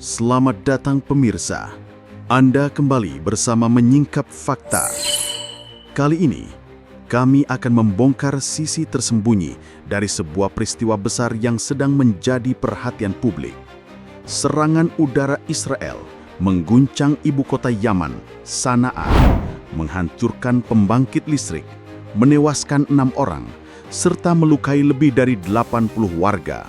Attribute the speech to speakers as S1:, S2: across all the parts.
S1: Selamat datang pemirsa. Anda kembali bersama Menyingkap Fakta. Kali ini, kami akan membongkar sisi tersembunyi dari sebuah peristiwa besar yang sedang menjadi perhatian publik. Serangan udara Israel mengguncang ibu kota Yaman, Sanaa, menghancurkan pembangkit listrik, menewaskan 6 orang, serta melukai lebih dari 80 warga.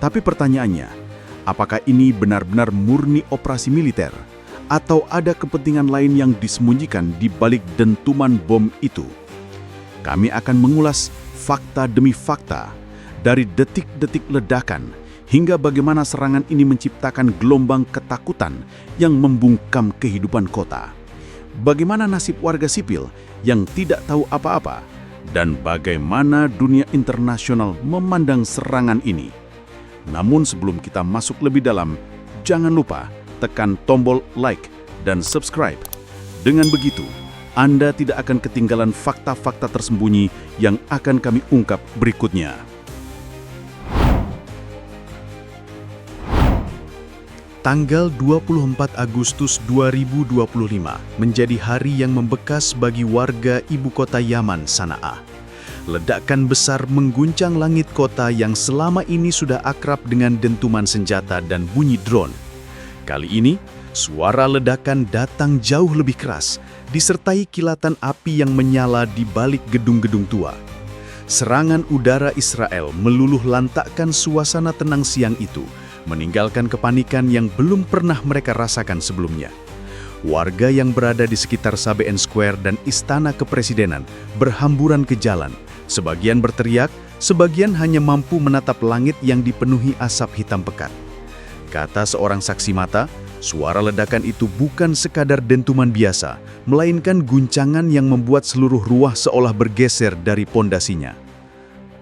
S1: Tapi pertanyaannya, apakah ini benar-benar murni operasi militer? Atau ada kepentingan lain yang disembunyikan di balik dentuman bom itu? Kami akan mengulas fakta demi fakta, dari detik-detik ledakan, hingga bagaimana serangan ini menciptakan gelombang ketakutan yang membungkam kehidupan kota. Bagaimana nasib warga sipil yang tidak tahu apa-apa, dan bagaimana dunia internasional memandang serangan ini. Namun sebelum kita masuk lebih dalam, jangan lupa tekan tombol like dan subscribe. Dengan begitu, Anda tidak akan ketinggalan fakta-fakta tersembunyi yang akan kami ungkap berikutnya. Tanggal 24 Agustus 2025 menjadi hari yang membekas bagi warga ibu kota Yaman, Sanaa. Ledakan besar mengguncang langit kota yang selama ini sudah akrab dengan dentuman senjata dan bunyi drone. Kali ini, suara ledakan datang jauh lebih keras, disertai kilatan api yang menyala di balik gedung-gedung tua. Serangan udara Israel meluluh lantakkan suasana tenang siang itu, meninggalkan kepanikan yang belum pernah mereka rasakan sebelumnya. Warga yang berada di sekitar Sabeen Square dan Istana Kepresidenan berhamburan ke jalan. Sebagian berteriak, sebagian hanya mampu menatap langit yang dipenuhi asap hitam pekat. Kata seorang saksi mata, suara ledakan itu bukan sekadar dentuman biasa, melainkan guncangan yang membuat seluruh ruah seolah bergeser dari pondasinya.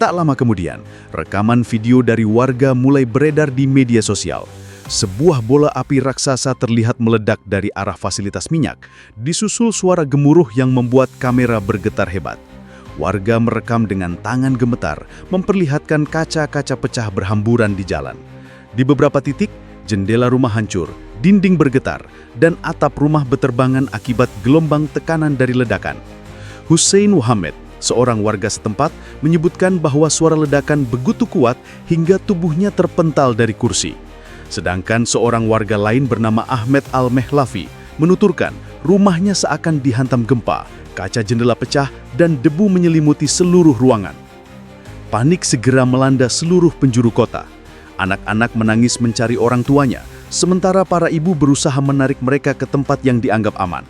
S1: Tak lama kemudian, rekaman video dari warga mulai beredar di media sosial. Sebuah bola api raksasa terlihat meledak dari arah fasilitas minyak, disusul suara gemuruh yang membuat kamera bergetar hebat. Warga merekam dengan tangan gemetar, memperlihatkan kaca-kaca pecah berhamburan di jalan. Di beberapa titik, jendela rumah hancur, dinding bergetar, dan atap rumah beterbangan akibat gelombang tekanan dari ledakan. Hussein Muhammad, seorang warga setempat, menyebutkan bahwa suara ledakan begitu kuat hingga tubuhnya terpental dari kursi. Sedangkan seorang warga lain bernama Ahmed Al-Mehlavi menuturkan rumahnya seakan dihantam gempa, kaca jendela pecah, dan debu menyelimuti seluruh ruangan. Panik segera melanda seluruh penjuru kota. Anak-anak menangis mencari orang tuanya, sementara para ibu berusaha menarik mereka ke tempat yang dianggap aman.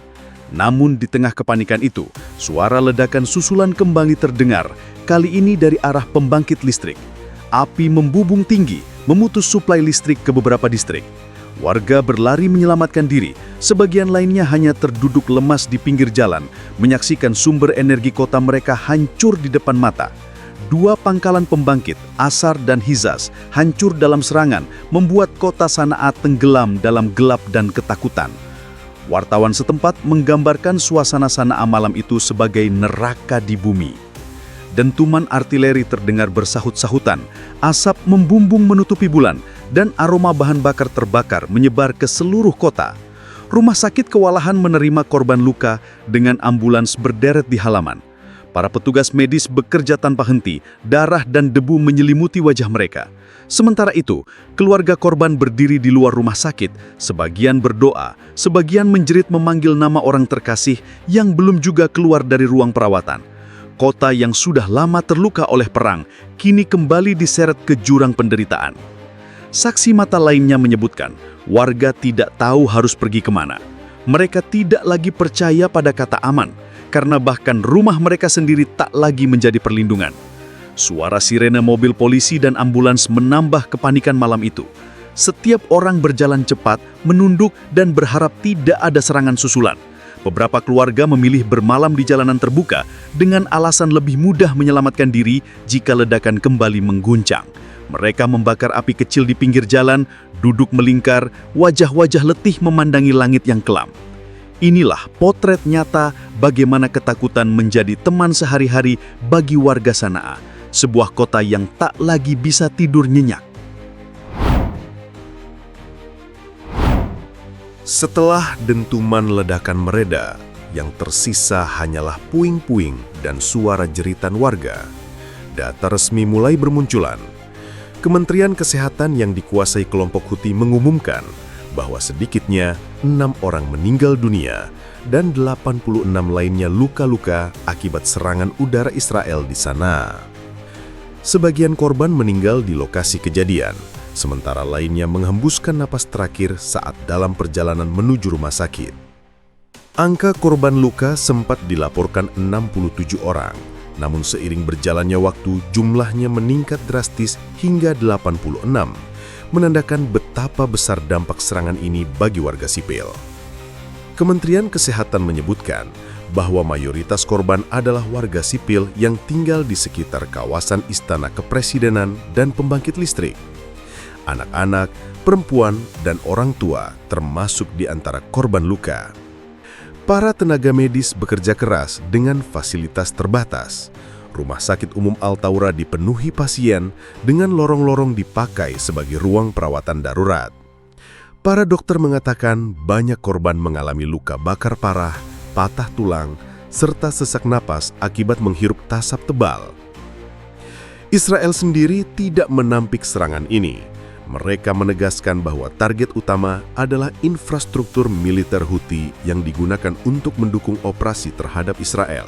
S1: Namun di tengah kepanikan itu, suara ledakan susulan kembali terdengar, kali ini dari arah pembangkit listrik. Api membubung tinggi, memutus suplai listrik ke beberapa distrik. Warga berlari menyelamatkan diri, sebagian lainnya hanya terduduk lemas di pinggir jalan, menyaksikan sumber energi kota mereka hancur di depan mata. 2 pangkalan pembangkit, Asar dan Hizaz, hancur dalam serangan, membuat kota Sanaa tenggelam dalam gelap dan ketakutan. Wartawan setempat menggambarkan suasana Sanaa malam itu sebagai neraka di bumi. Dentuman artileri terdengar bersahut-sahutan, asap membumbung menutupi bulan, dan aroma bahan bakar terbakar menyebar ke seluruh kota. Rumah sakit kewalahan menerima korban luka dengan ambulans berderet di halaman. Para petugas medis bekerja tanpa henti, darah dan debu menyelimuti wajah mereka. Sementara itu, keluarga korban berdiri di luar rumah sakit, sebagian berdoa, sebagian menjerit memanggil nama orang terkasih yang belum juga keluar dari ruang perawatan. Kota yang sudah lama terluka oleh perang, kini kembali diseret ke jurang penderitaan. Saksi mata lainnya menyebutkan, warga tidak tahu harus pergi kemana. Mereka tidak lagi percaya pada kata aman, karena bahkan rumah mereka sendiri tak lagi menjadi perlindungan. Suara sirene mobil polisi dan ambulans menambah kepanikan malam itu. Setiap orang berjalan cepat, menunduk, dan berharap tidak ada serangan susulan. Beberapa keluarga memilih bermalam di jalanan terbuka dengan alasan lebih mudah menyelamatkan diri jika ledakan kembali mengguncang. Mereka membakar api kecil di pinggir jalan, duduk melingkar, wajah-wajah letih memandangi langit yang kelam. Inilah potret nyata bagaimana ketakutan menjadi teman sehari-hari bagi warga Sanaa, sebuah kota yang tak lagi bisa tidur nyenyak.
S2: Setelah dentuman ledakan mereda, yang tersisa hanyalah puing-puing dan suara jeritan warga. Data resmi mulai bermunculan. Kementerian Kesehatan yang dikuasai kelompok Houthi mengumumkan bahwa sedikitnya 6 orang meninggal dunia dan 86 lainnya luka-luka akibat serangan udara Israel di sana. Sebagian korban meninggal di lokasi kejadian, sementara lainnya menghembuskan napas terakhir saat dalam perjalanan menuju rumah sakit. Angka korban luka sempat dilaporkan 67 orang, namun seiring berjalannya waktu jumlahnya meningkat drastis hingga 86, menandakan betapa besar dampak serangan ini bagi warga sipil. Kementerian Kesehatan menyebutkan bahwa mayoritas korban adalah warga sipil yang tinggal di sekitar kawasan Istana Kepresidenan dan pembangkit listrik. Anak-anak, perempuan, dan orang tua termasuk di antara korban luka. Para tenaga medis bekerja keras dengan fasilitas terbatas. Rumah Sakit Umum Al-Taura dipenuhi pasien dengan lorong-lorong dipakai sebagai ruang perawatan darurat. Para dokter mengatakan banyak korban mengalami luka bakar parah, patah tulang, serta sesak napas akibat menghirup tasap tebal. Israel sendiri tidak menampik serangan ini. Mereka menegaskan bahwa target utama adalah infrastruktur militer Houthi yang digunakan untuk mendukung operasi terhadap Israel.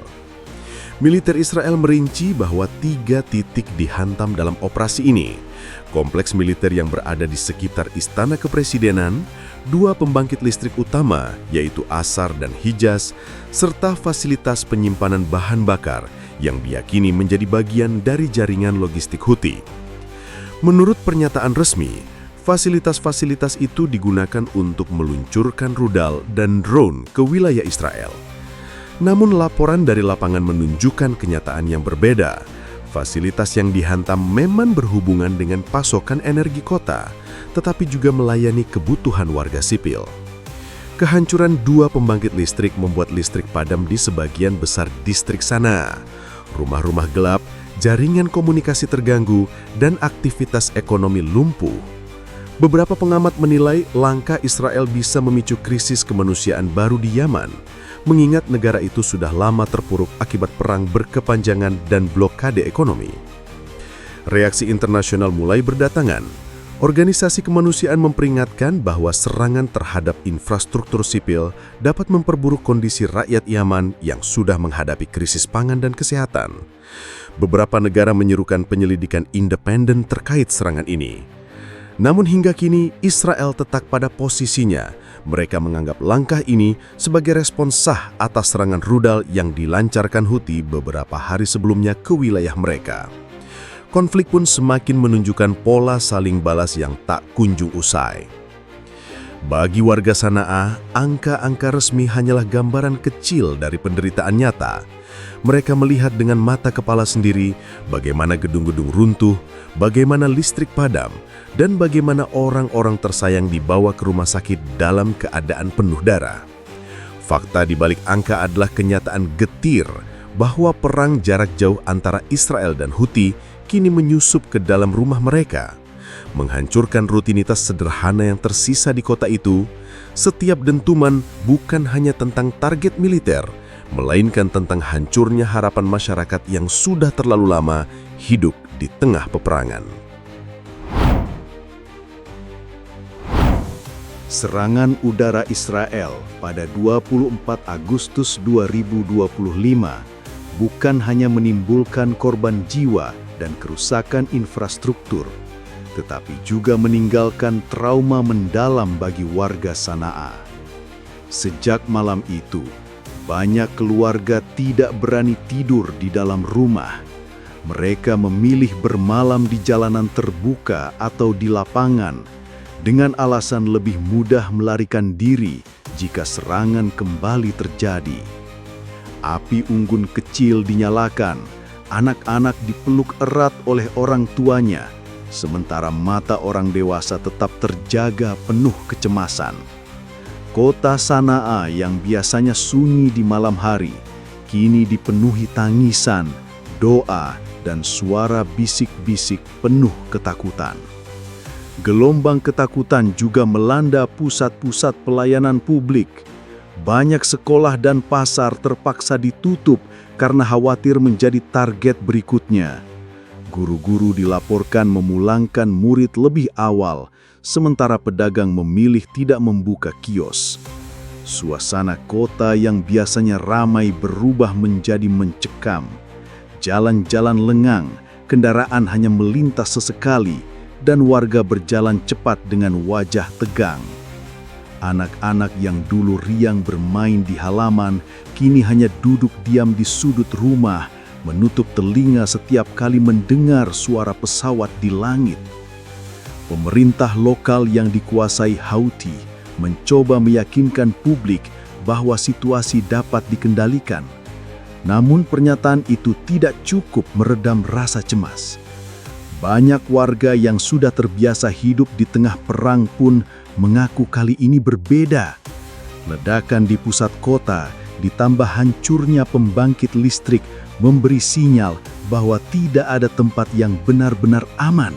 S2: Militer Israel merinci bahwa 3 titik dihantam dalam operasi ini. Kompleks militer yang berada di sekitar Istana Kepresidenan, 2 pembangkit listrik utama yaitu Asar dan Hijaz, serta fasilitas penyimpanan bahan bakar yang diyakini menjadi bagian dari jaringan logistik Houthi. Menurut pernyataan resmi, fasilitas-fasilitas itu digunakan untuk meluncurkan rudal dan drone ke wilayah Israel. Namun laporan dari lapangan menunjukkan kenyataan yang berbeda. Fasilitas yang dihantam memang berhubungan dengan pasokan energi kota, tetapi juga melayani kebutuhan warga sipil. Kehancuran 2 pembangkit listrik membuat listrik padam di sebagian besar distrik sana. Rumah-rumah gelap, jaringan komunikasi terganggu, dan aktivitas ekonomi lumpuh. Beberapa pengamat menilai langkah Israel bisa memicu krisis kemanusiaan baru di Yaman, mengingat negara itu sudah lama terpuruk akibat perang berkepanjangan dan blokade ekonomi. Reaksi internasional mulai berdatangan. Organisasi kemanusiaan memperingatkan bahwa serangan terhadap infrastruktur sipil dapat memperburuk kondisi rakyat Yaman yang sudah menghadapi krisis pangan dan kesehatan. Beberapa negara menyerukan penyelidikan independen terkait serangan ini. Namun hingga kini Israel tetap pada posisinya. Mereka menganggap langkah ini sebagai respons sah atas serangan rudal yang dilancarkan Houthi beberapa hari sebelumnya ke wilayah mereka. Konflik pun semakin menunjukkan pola saling balas yang tak kunjung usai. Bagi warga Sanaa, angka-angka resmi hanyalah gambaran kecil dari penderitaan nyata. Mereka melihat dengan mata kepala sendiri bagaimana gedung-gedung runtuh, bagaimana listrik padam, dan bagaimana orang-orang tersayang dibawa ke rumah sakit dalam keadaan penuh darah. Fakta di balik angka adalah kenyataan getir bahwa perang jarak jauh antara Israel dan Houthi kini menyusup ke dalam rumah mereka, menghancurkan rutinitas sederhana yang tersisa di kota itu. Setiap dentuman bukan hanya tentang target militer, melainkan tentang hancurnya harapan masyarakat yang sudah terlalu lama hidup di tengah peperangan.
S1: Serangan udara Israel pada 24 Agustus 2025 bukan hanya menimbulkan korban jiwa dan kerusakan infrastruktur, tetapi juga meninggalkan trauma mendalam bagi warga Sanaa. Sejak malam itu, banyak keluarga tidak berani tidur di dalam rumah. Mereka memilih bermalam di jalanan terbuka atau di lapangan, dengan alasan lebih mudah melarikan diri jika serangan kembali terjadi. Api unggun kecil dinyalakan, anak-anak dipeluk erat oleh orang tuanya, sementara mata orang dewasa tetap terjaga penuh kecemasan. Kota Sanaa yang biasanya sunyi di malam hari, kini dipenuhi tangisan, doa, dan suara bisik-bisik penuh ketakutan. Gelombang ketakutan juga melanda pusat-pusat pelayanan publik. Banyak sekolah dan pasar terpaksa ditutup karena khawatir menjadi target berikutnya. Guru-guru dilaporkan memulangkan murid lebih awal, sementara pedagang memilih tidak membuka kios. Suasana kota yang biasanya ramai berubah menjadi mencekam. Jalan-jalan lengang, kendaraan hanya melintas sesekali, dan warga berjalan cepat dengan wajah tegang. Anak-anak yang dulu riang bermain di halaman, kini hanya duduk diam di sudut rumah, menutup telinga setiap kali mendengar suara pesawat di langit. Pemerintah lokal yang dikuasai Houthi mencoba meyakinkan publik bahwa situasi dapat dikendalikan. Namun pernyataan itu tidak cukup meredam rasa cemas. Banyak warga yang sudah terbiasa hidup di tengah perang pun mengaku kali ini berbeda. Ledakan di pusat kota ditambah hancurnya pembangkit listrik memberi sinyal bahwa tidak ada tempat yang benar-benar aman.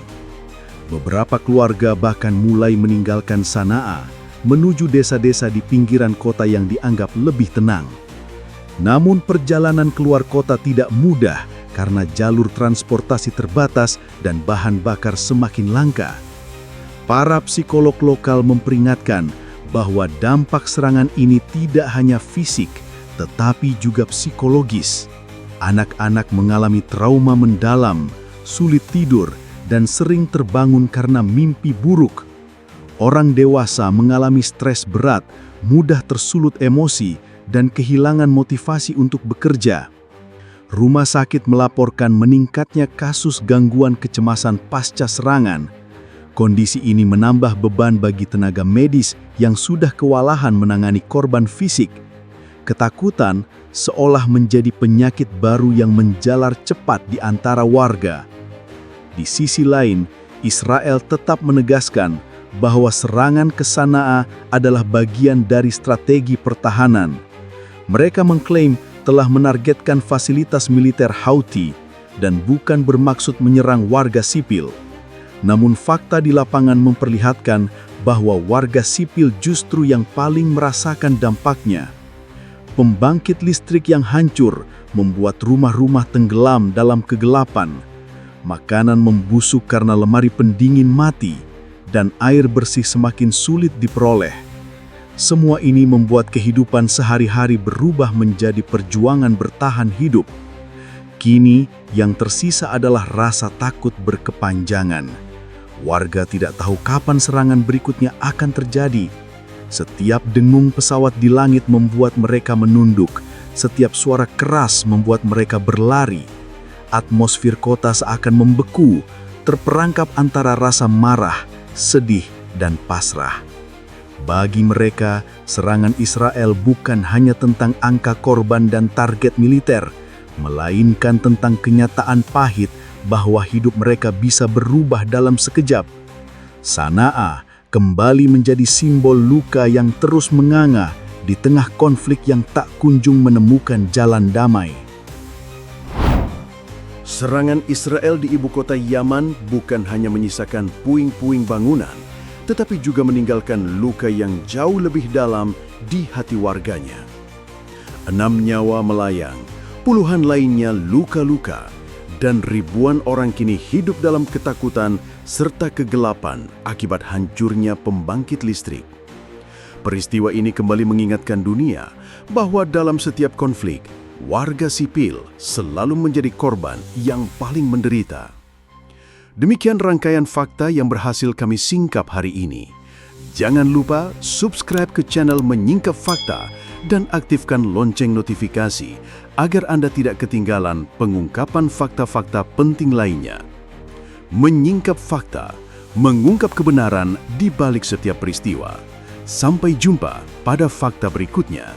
S1: Beberapa keluarga bahkan mulai meninggalkan Sana'a menuju desa-desa di pinggiran kota yang dianggap lebih tenang. Namun perjalanan keluar kota tidak mudah karena jalur transportasi terbatas dan bahan bakar semakin langka. Para psikolog lokal memperingatkan bahwa dampak serangan ini tidak hanya fisik, tetapi juga psikologis. Anak-anak mengalami trauma mendalam, sulit tidur, dan sering terbangun karena mimpi buruk. Orang dewasa mengalami stres berat, mudah tersulut emosi, dan kehilangan motivasi untuk bekerja. Rumah sakit melaporkan meningkatnya kasus gangguan kecemasan pasca serangan. Kondisi ini menambah beban bagi tenaga medis yang sudah kewalahan menangani korban fisik. Ketakutan seolah menjadi penyakit baru yang menjalar cepat di antara warga. Di sisi lain, Israel tetap menegaskan bahwa serangan ke Sana'a adalah bagian dari strategi pertahanan. Mereka mengklaim telah menargetkan fasilitas militer Houthi dan bukan bermaksud menyerang warga sipil. Namun fakta di lapangan memperlihatkan bahwa warga sipil justru yang paling merasakan dampaknya. Pembangkit listrik yang hancur membuat rumah-rumah tenggelam dalam kegelapan. Makanan membusuk karena lemari pendingin mati, dan air bersih semakin sulit diperoleh. Semua ini membuat kehidupan sehari-hari berubah menjadi perjuangan bertahan hidup. Kini, yang tersisa adalah rasa takut berkepanjangan. Warga tidak tahu kapan serangan berikutnya akan terjadi. Setiap dengung pesawat di langit membuat mereka menunduk. Setiap suara keras membuat mereka berlari. Atmosfer kota seakan membeku, terperangkap antara rasa marah, sedih, dan pasrah. Bagi mereka, serangan Israel bukan hanya tentang angka korban dan target militer, melainkan tentang kenyataan pahit bahwa hidup mereka bisa berubah dalam sekejap. Sana'a kembali menjadi simbol luka yang terus menganga di tengah konflik yang tak kunjung menemukan jalan damai.
S3: Serangan Israel di ibu kota Yaman bukan hanya menyisakan puing-puing bangunan, tetapi juga meninggalkan luka yang jauh lebih dalam di hati warganya. 6 nyawa melayang, puluhan lainnya luka-luka, dan ribuan orang kini hidup dalam ketakutan serta kegelapan akibat hancurnya pembangkit listrik. Peristiwa ini kembali mengingatkan dunia bahwa dalam setiap konflik, warga sipil selalu menjadi korban yang paling menderita. Demikian rangkaian fakta yang berhasil kami singkap hari ini. Jangan lupa subscribe ke channel Menyingkap Fakta dan aktifkan lonceng notifikasi agar Anda tidak ketinggalan pengungkapan fakta-fakta penting lainnya. Menyingkap Fakta, mengungkap kebenaran di balik setiap peristiwa. Sampai jumpa pada fakta berikutnya.